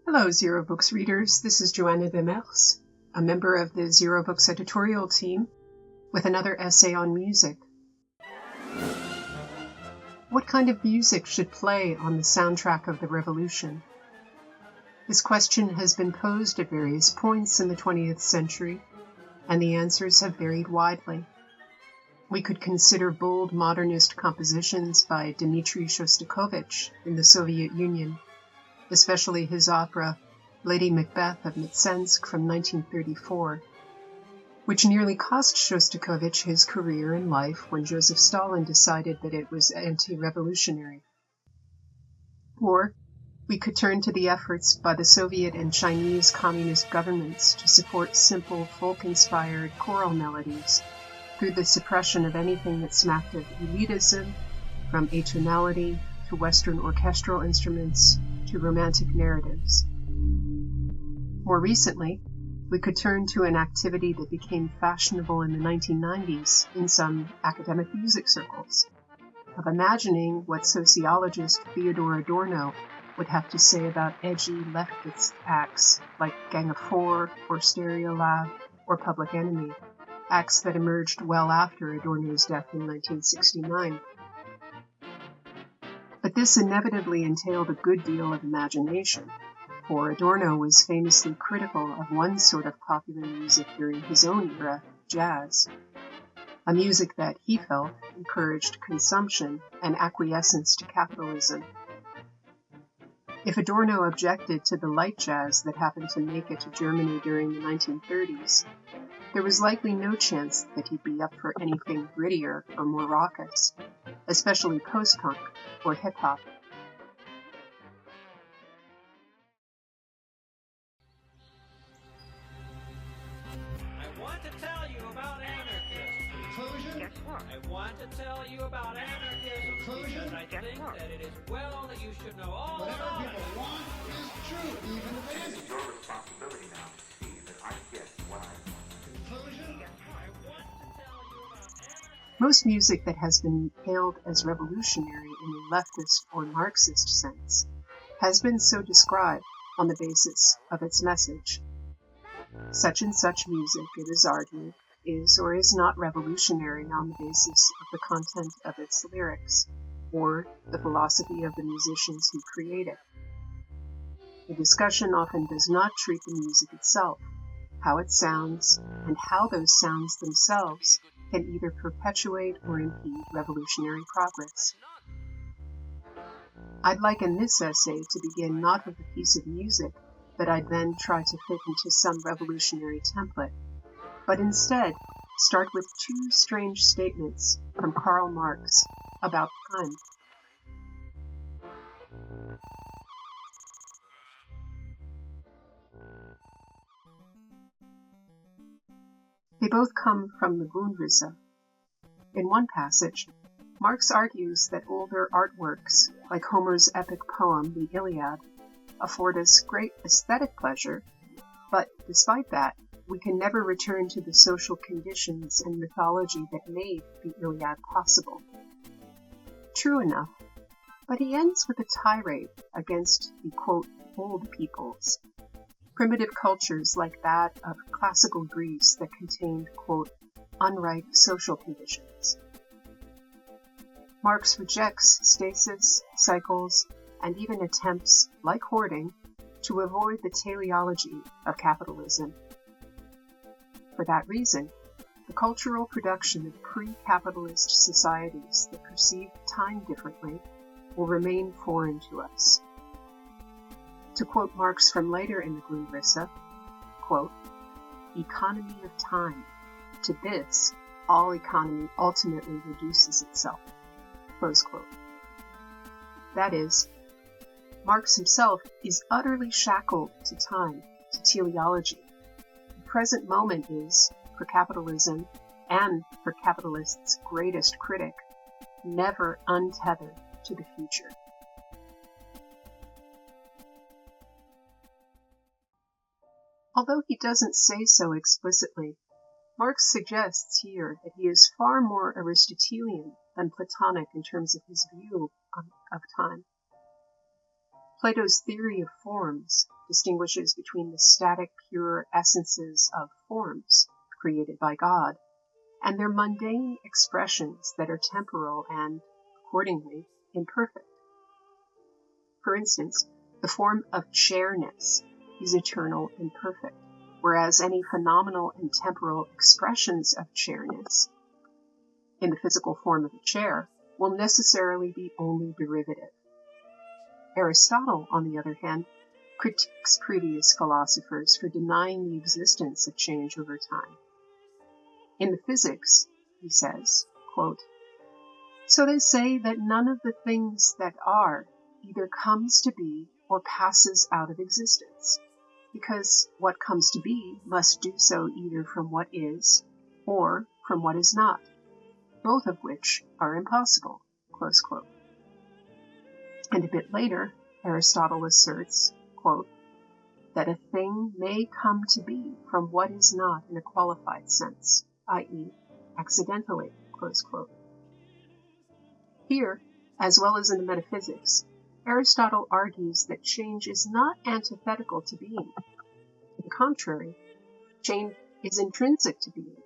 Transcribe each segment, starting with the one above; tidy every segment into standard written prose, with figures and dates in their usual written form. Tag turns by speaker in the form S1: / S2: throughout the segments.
S1: Hello, Zero Books readers. This is Joanna Demers, a member of the Zero Books editorial team, with another essay on music. What kind of music should play on the soundtrack of the revolution? This question has been posed at various points in the 20th century, and the answers have varied widely. We could consider bold modernist compositions by Dmitri Shostakovich in the Soviet Union, especially his opera Lady Macbeth of Mtsensk from 1934, which nearly cost Shostakovich his career and life when Joseph Stalin decided that it was anti-revolutionary. Or we could turn to the efforts by the Soviet and Chinese communist governments to support simple, folk-inspired choral melodies through the suppression of anything that smacked of elitism, from atonality to Western orchestral instruments to romantic narratives. More recently, we could turn to an activity that became fashionable in the 1990s in some academic music circles, of imagining what sociologist Theodor Adorno would have to say about edgy leftist acts like Gang of Four or Stereolab or Public Enemy, acts that emerged well after Adorno's death in 1969. But this inevitably entailed a good deal of imagination, for Adorno was famously critical of one sort of popular music during his own era, jazz, a music that he felt encouraged consumption and acquiescence to capitalism. If Adorno objected to the light jazz that happened to make it to Germany during the 1930s, there was likely no chance that he'd be up for anything grittier or more raucous, especially post-punk or hip-hop.
S2: I want to tell you about anarchism.
S3: Conclusion?
S4: Guess what?
S2: I want to tell you about anarchism
S3: Conclusion?
S2: because I
S4: Guess
S2: think
S4: what?
S2: that it is well that you should know all
S3: Whatever
S2: about it.
S3: people want is true, even if it isn't.
S5: Your responsibility now to see that I get what I want.
S3: Conclusion?
S2: I want to tell you about anarchism.
S1: Most music that has been hailed as revolutionary in a leftist or Marxist sense has been so described on the basis of its message. Such and such music, it is argued, is or is not revolutionary on the basis of the content of its lyrics, or the philosophy of the musicians who create it. The discussion often does not treat the music itself, how it sounds, and how those sounds themselves can either perpetuate or impede revolutionary progress. I'd liken this essay to begin not with a piece of music that I'd then try to fit into some revolutionary template, but instead start with two strange statements from Karl Marx about time. They both come from the Grundrisse. In one passage, Marx argues that older artworks, like Homer's epic poem, the Iliad, afford us great aesthetic pleasure, but despite that, we can never return to the social conditions and mythology that made the Iliad possible. True enough, but he ends with a tirade against the, quote, old peoples, primitive cultures like that of classical Greece that contained, quote, unripe social conditions. Marx rejects stasis, cycles, and even attempts, like hoarding, to avoid the teleology of capitalism. For that reason, the cultural production of pre-capitalist societies that perceive time differently will remain foreign to us. To quote Marx from later in the Grundrisse, quote, economy of time. To this, all economy ultimately reduces itself. Close quote. That is, Marx himself is utterly shackled to time, to teleology. The present moment is, for capitalism and for capitalists' greatest critic, never untethered to the future. Although he doesn't say so explicitly, Marx suggests here that he is far more Aristotelian than Platonic in terms of his view of time. Plato's theory of forms distinguishes between the static, pure essences of forms created by God and their mundane expressions that are temporal and, accordingly, imperfect. For instance, the form of chairness is eternal and perfect, whereas any phenomenal and temporal expressions of chairness, in the physical form of a chair, will necessarily be only derivative. Aristotle, on the other hand, critiques previous philosophers for denying the existence of change over time. In the Physics, he says, quote, "So they say that none of the things that are either comes to be or passes out of existence, because what comes to be must do so either from what is or from what is not, both of which are impossible." Close quote. And a bit later, Aristotle asserts, quote, "that a thing may come to be from what is not in a qualified sense, i.e., accidentally." Close quote. Here, as well as in the Metaphysics, Aristotle argues that change is not antithetical to being. To the contrary, change is intrinsic to being.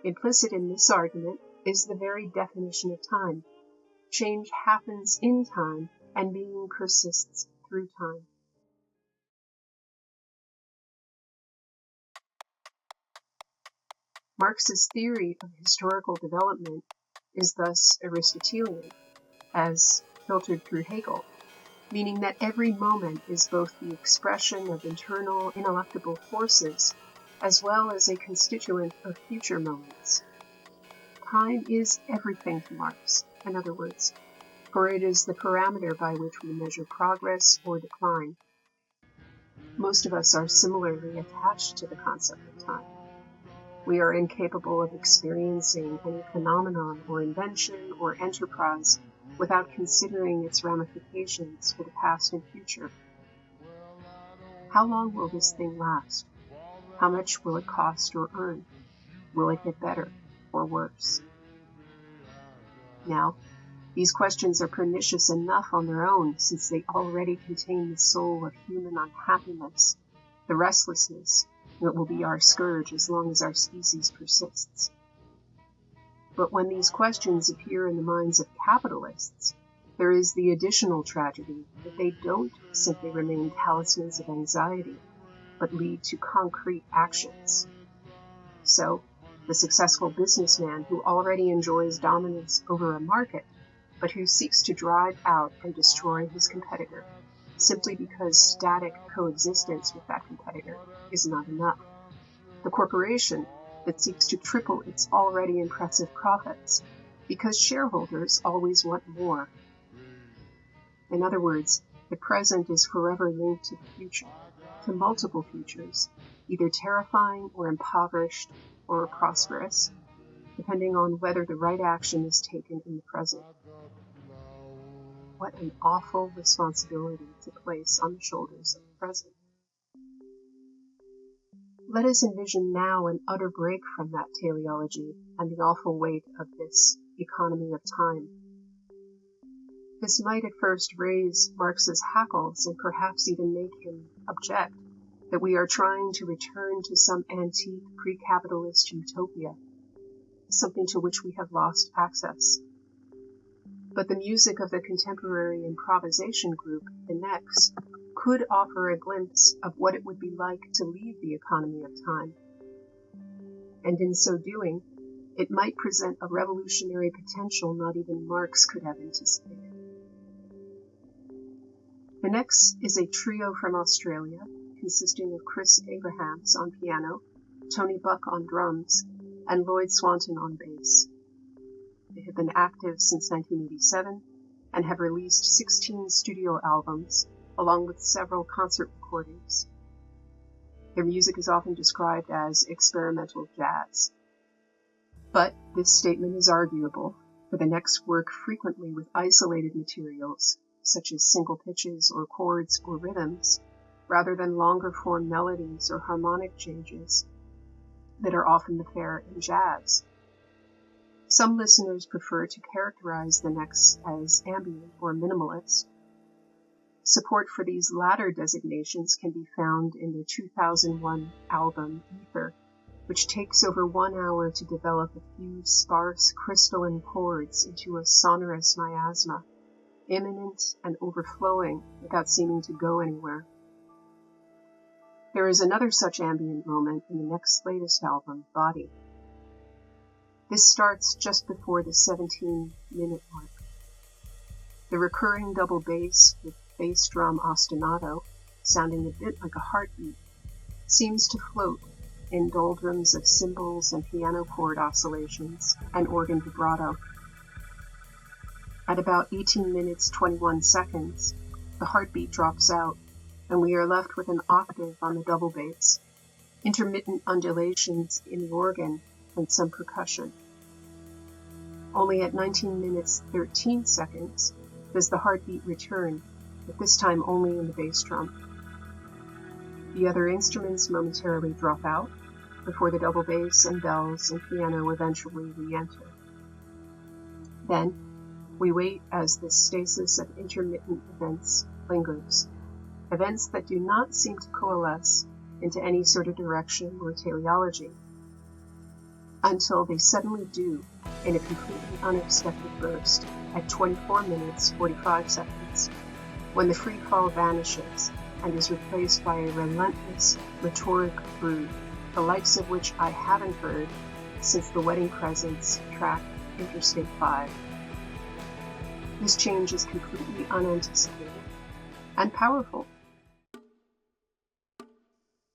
S1: Implicit in this argument is the very definition of time. Change happens in time, and being persists through time. Marx's theory of historical development is thus Aristotelian, as filtered through Hegel, meaning that every moment is both the expression of internal ineluctable forces as well as a constituent of future moments. Time is everything to Marx, in other words, for it is the parameter by which we measure progress or decline. Most of us are similarly attached to the concept of time. We are incapable of experiencing any phenomenon or invention or enterprise without considering its ramifications for the past and future. How long will this thing last? How much will it cost or earn? Will it get better or worse? Now, these questions are pernicious enough on their own, since they already contain the soul of human unhappiness, the restlessness that will be our scourge as long as our species persists. But when these questions appear in the minds of capitalists, there is the additional tragedy that they don't simply remain talismans of anxiety, but lead to concrete actions. So, the successful businessman who already enjoys dominance over a market, but who seeks to drive out and destroy his competitor, simply because static coexistence with that competitor is not enough. The corporation that seeks to triple its already impressive profits, because shareholders always want more. In other words, the present is forever linked to the future, to multiple futures, either terrifying or impoverished or prosperous, depending on whether the right action is taken in the present. What an awful responsibility to place on the shoulders of the present. Let us envision now an utter break from that teleology and the awful weight of this economy of time. This might at first raise Marx's hackles and perhaps even make him object that we are trying to return to some antique pre-capitalist utopia, something to which we have lost access. But the music of the contemporary improvisation group, the Next, could offer a glimpse of what it would be like to leave the economy of time. And in so doing, it might present a revolutionary potential not even Marx could have anticipated. The Next is a trio from Australia, consisting of Chris Abrahams on piano, Tony Buck on drums, and Lloyd Swanton on bass. They have been active since 1987 and have released 16 studio albums, along with several concert recordings. Their music is often described as experimental jazz. But this statement is arguable, for the Next work frequently with isolated materials, such as single pitches or chords or rhythms, rather than longer form melodies or harmonic changes that are often the fare in jazz. Some listeners prefer to characterize the Next as ambient or minimalist. Support for these latter designations can be found in their 2001 album, Ether, which takes over 1 hour to develop a few sparse crystalline chords into a sonorous miasma, imminent and overflowing without seeming to go anywhere. There is another such ambient moment in the next latest album, Body. This starts just before the 17-minute mark. The recurring double bass with bass drum ostinato, sounding a bit like a heartbeat, seems to float in doldrums of cymbals and piano chord oscillations and organ vibrato. At about 18 minutes 21 seconds, the heartbeat drops out, and we are left with an octave on the double bass, intermittent undulations in the organ, and some percussion. Only at 19 minutes 13 seconds does the heartbeat return, but this time only in the bass drum. The other instruments momentarily drop out before the double bass and bells and piano eventually re-enter. Then, we wait as this stasis of intermittent events lingers, events that do not seem to coalesce into any sort of direction or teleology, until they suddenly do in a completely unexpected burst at 24 minutes 45 seconds, when the free fall vanishes and is replaced by a relentless rhetoric brood, the likes of which I haven't heard since the Wedding Presents track Interstate 5. This change is completely unanticipated and powerful.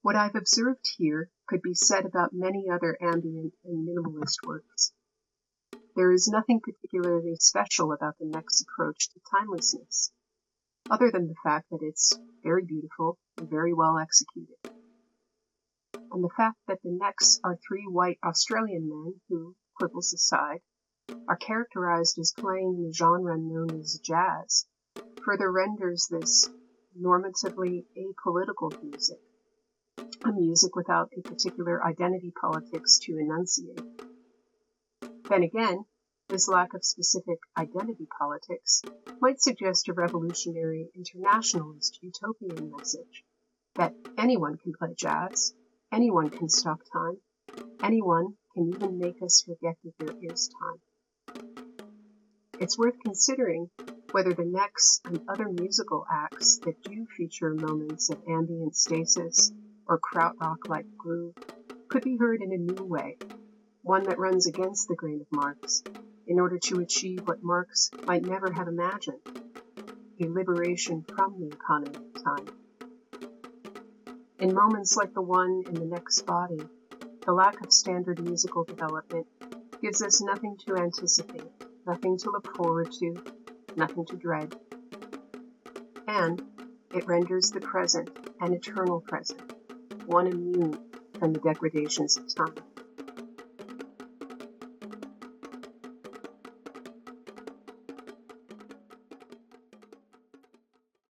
S1: What I've observed here could be said about many other ambient and minimalist works. There is nothing particularly special about the next approach to timelessness, other than the fact that it's very beautiful and very well executed. And the fact that the necks are 3 white Australian men who, quibbles aside, are characterized as playing the genre known as jazz further renders this normatively apolitical music, a music without a particular identity politics to enunciate. Then again, this lack of specific identity politics might suggest a revolutionary internationalist utopian message that anyone can play jazz, anyone can stop time, anyone can even make us forget that there is time. It's worth considering whether the necks and other musical acts that do feature moments of ambient stasis or krautrock-like groove could be heard in a new way, one that runs against the grain of Marx, in order to achieve what Marx might never have imagined, a liberation from the economy of time. In moments like the one in the next Body, the lack of standard musical development gives us nothing to anticipate, nothing to look forward to, nothing to dread. And it renders the present an eternal present, one immune from the degradations of time.